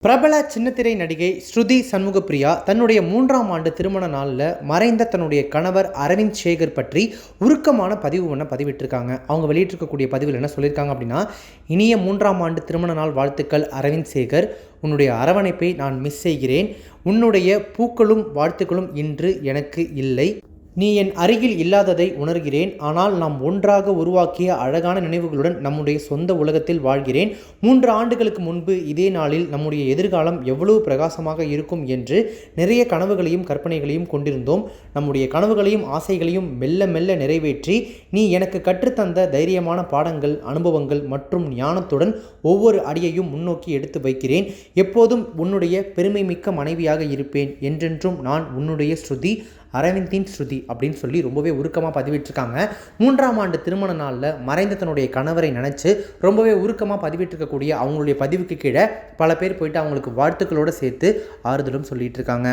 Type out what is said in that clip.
பிரபல சின்னத்திரை நடிகை ஸ்ருதி சண்முகப்பிரியா தன்னுடைய 3ஆம் ஆண்டு திருமண நாளில் மறைந்த தன்னுடைய கணவர் அரவிந்த் சேகர் பற்றி உருக்கமான பதிவு பதிவிட்டிருக்காங்க. அவங்க வெளியிட்டிருக்கக்கூடிய பதிவில் என்ன சொல்லியிருக்காங்க அப்படின்னா, இனிய 3ஆம் ஆண்டு திருமண நாள் வாழ்த்துக்கள் அரவிந்த் சேகர். உன்னுடைய அரவணைப்பை நான் மிஸ் செய்கிறேன். உன்னுடைய பூக்களும் வாழ்த்துக்களும் இன்று எனக்கு இல்லை. நீ என் அருகில் இல்லாததை உணர்கிறேன். ஆனால் நாம் ஒன்றாக உருவாக்கிய அழகான நினைவுகளுடன் நம்முடைய சொந்த உலகத்தில் வாழ்கிறேன். 3 ஆண்டுகளுக்கு முன்பு இதே நாளில் நம்முடைய எதிர்காலம் எவ்வளவு பிரகாசமாக இருக்கும் என்று நிறைய கனவுகளையும் கற்பனைகளையும் கொண்டிருந்தோம். நம்முடைய கனவுகளையும் ஆசைகளையும் மெல்ல மெல்ல நிறைவேற்றி நீ எனக்கு கற்றுத்தந்த தைரியமான பாடங்கள், அனுபவங்கள் மற்றும் ஞானத்துடன் ஒவ்வொரு அடியையும் முன்னோக்கி எடுத்து வைக்கிறேன். எப்போதும் உன்னுடைய பெருமை மிக்க மனைவியாக இருப்பேன். என்றென்றும் நான் உன்னுடைய ஸ்ருதி, அரவிந்தின் ஸ்ருதி அப்படின்னு சொல்லி ரொம்பவே உருக்கமாக பதிவிட்டிருக்காங்க. 3ஆம் ஆண்டு திருமண நாளில் மறைந்த தன்னுடைய கணவரை நினச்சி ரொம்பவே உருக்கமாக பதிவிட்டிருக்கக்கூடிய அவங்களுடைய பதிவுக்கு கீழே பல பேர் போயிட்டு அவங்களுக்கு வாழ்த்துக்களோடு சேர்த்து ஆறுதலும் சொல்லிட்டு இருக்காங்க.